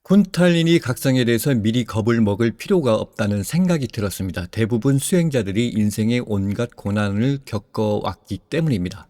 쿤탈리니 각성에 대해서 미리 겁을 먹을 필요가 없다는 생각이 들었습니다. 대부분 수행자들이 인생의 온갖 고난을 겪어왔기 때문입니다.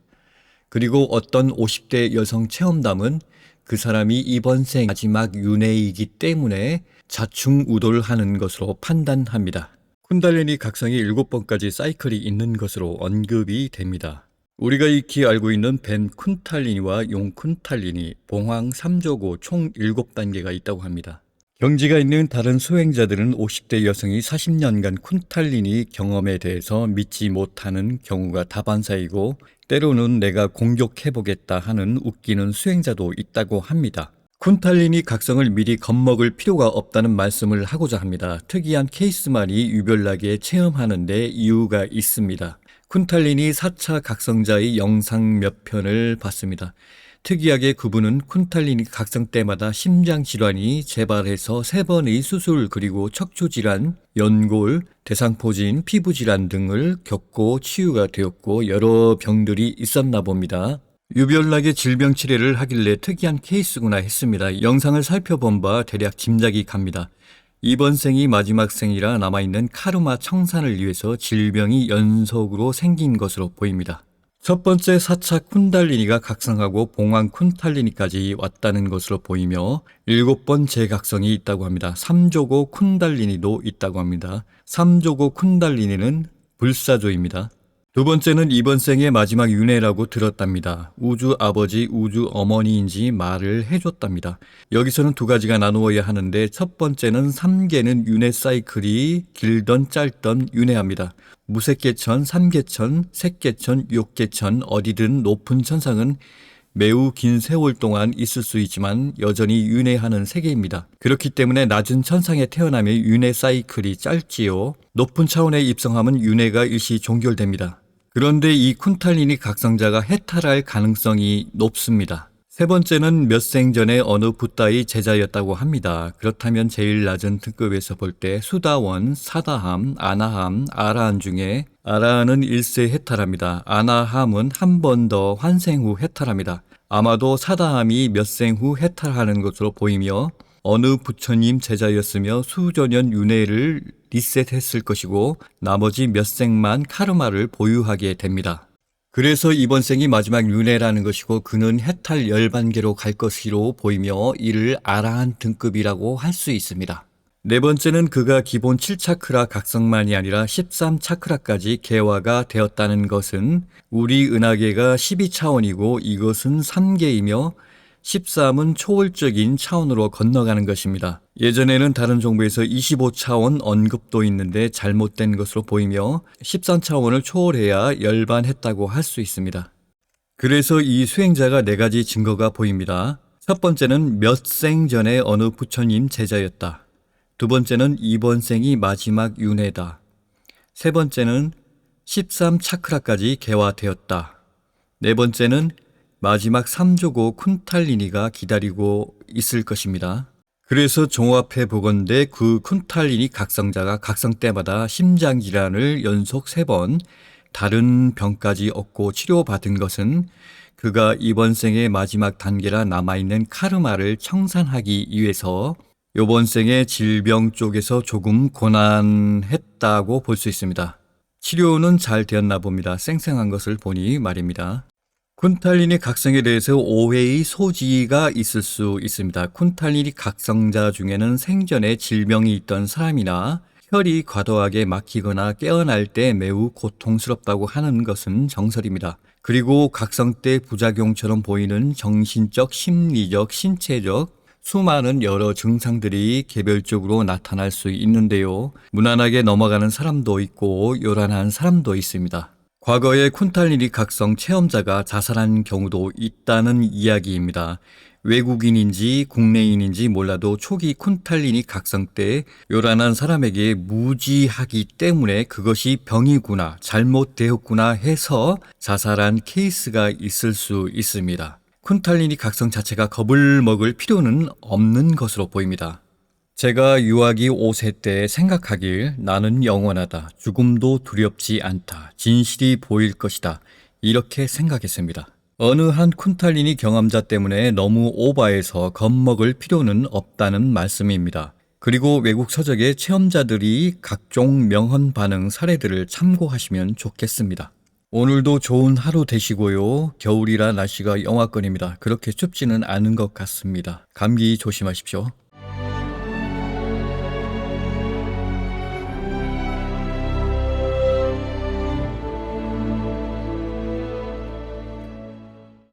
그리고 어떤 50대 여성 체험담은 그 사람이 이번 생 마지막 윤회이기 때문에 자충우돌 하는 것으로 판단합니다. 쿤달리니 각성이 7번까지 사이클이 있는 것으로 언급이 됩니다. 우리가 익히 알고 있는 벤 쿤탈리니와 용 쿤탈리니, 봉황 3조고 총 7단계가 있다고 합니다. 경지가 있는 다른 수행자들은 50대 여성이 40년간 쿤탈리니 경험에 대해서 믿지 못하는 경우가 다반사이고 때로는 내가 공격해보겠다 하는 웃기는 수행자도 있다고 합니다. 쿤탈리니 각성을 미리 겁먹을 필요가 없다는 말씀을 하고자 합니다. 특이한 케이스만이 유별나게 체험하는 데 이유가 있습니다. 쿤탈리니 4차 각성자의 영상 몇 편을 봤습니다. 특이하게 그분은 쿤탈리니 각성 때마다 심장질환이 재발해서 3번의 수술 그리고 척추질환, 연골, 대상포진, 피부질환 등을 겪고 치유가 되었고 여러 병들이 있었나 봅니다. 유별나게 질병 치료를 하길래 특이한 케이스구나 했습니다. 영상을 살펴본 바 대략 짐작이 갑니다. 이번 생이 마지막 생이라 남아있는 카르마 청산을 위해서 질병이 연속으로 생긴 것으로 보입니다. 첫 번째 4차 쿤달리니가 각성하고 봉황 쿤탈리니까지 왔다는 것으로 보이며 7번 재각성이 있다고 합니다. 3조고 쿤달리니도 있다고 합니다. 3조고 쿤달리니는 불사조입니다. 두 번째는 이번 생의 마지막 윤회라고 들었답니다. 우주 아버지, 우주 어머니인지 말을 해줬답니다. 여기서는 두 가지가 나누어야 하는데 첫 번째는 3개는 윤회 사이클이 길던 짧던 윤회합니다. 무색계천, 삼계천, 색계천, 욕계천 어디든 높은 천상은 매우 긴 세월 동안 있을 수 있지만 여전히 윤회하는 세계입니다. 그렇기 때문에 낮은 천상에 태어나면 윤회 사이클이 짧지요. 높은 차원에 입성하면 윤회가 일시 종결됩니다. 그런데 이 쿤탈리니 각성자가 해탈할 가능성이 높습니다. 세 번째는 몇 생 전에 어느 붓다의 제자였다고 합니다. 그렇다면 제일 낮은 등급에서 볼 때 수다원, 사다함, 아나함, 아라한 중에 아라한은 1세 해탈합니다. 아나함은 한 번 더 환생 후 해탈합니다. 아마도 사다함이 몇 생 후 해탈하는 것으로 보이며 어느 부처님 제자였으며 수조 년 윤회를 리셋했을 것이고 나머지 몇 생만 카르마를 보유하게 됩니다. 그래서 이번 생이 마지막 윤회라는 것이고 그는 해탈 열반계로 갈 것으로 보이며 이를 아라한 등급이라고 할 수 있습니다. 네 번째는 그가 기본 7차크라 각성만이 아니라 13차크라까지 개화가 되었다는 것은 우리 은하계가 12차원이고 이것은 3계이며 13은 초월적인 차원으로 건너가는 것입니다. 예전에는 다른 정보에서 25차원 언급도 있는데 잘못된 것으로 보이며 13차원을 초월해야 열반했다고 할 수 있습니다. 그래서 이 수행자가 4가지 증거가 보입니다. 첫 번째는 몇 생 전에 어느 부처님 제자였다. 두 번째는 이번 생이 마지막 윤회다. 세 번째는 13차크라까지 개화되었다. 네 번째는 마지막 3조고 쿤탈리니가 기다리고 있을 것입니다. 그래서 종합해 보건대 그 쿤탈리니 각성자가 각성 때마다 심장질환을 연속 3번 다른 병까지 얻고 치료받은 것은 그가 이번 생의 마지막 단계라 남아있는 카르마를 청산하기 위해서 이번 생의 질병 쪽에서 조금 고난했다고 볼 수 있습니다. 치료는 잘 되었나 봅니다. 쌩쌩한 것을 보니 말입니다. 쿤탈리니 각성에 대해서 오해의 소지가 있을 수 있습니다. 쿤탈리니 각성자 중에는 생전에 질병이 있던 사람이나 혈이 과도하게 막히거나 깨어날 때 매우 고통스럽다고 하는 것은 정설입니다. 그리고 각성 때 부작용처럼 보이는 정신적, 심리적, 신체적 수많은 여러 증상들이 개별적으로 나타날 수 있는데요. 무난하게 넘어가는 사람도 있고 요란한 사람도 있습니다. 과거에 쿤탈리니 각성 체험자가 자살한 경우도 있다는 이야기입니다. 외국인인지 국내인인지 몰라도 초기 쿤탈리니 각성 때 요란한 사람에게 무지하기 때문에 그것이 병이구나, 잘못되었구나 해서 자살한 케이스가 있을 수 있습니다. 쿤탈리니 각성 자체가 겁을 먹을 필요는 없는 것으로 보입니다. 제가 유아기 5세 때 생각하길 나는 영원하다. 죽음도 두렵지 않다. 진실이 보일 것이다. 이렇게 생각했습니다. 어느 한 쿤탈리니 경험자 때문에 너무 오버해서 겁먹을 필요는 없다는 말씀입니다. 그리고 외국 서적의 체험자들이 각종 명언 반응 사례들을 참고하시면 좋겠습니다. 오늘도 좋은 하루 되시고요. 겨울이라 날씨가 영하권입니다. 그렇게 춥지는 않은 것 같습니다. 감기 조심하십시오.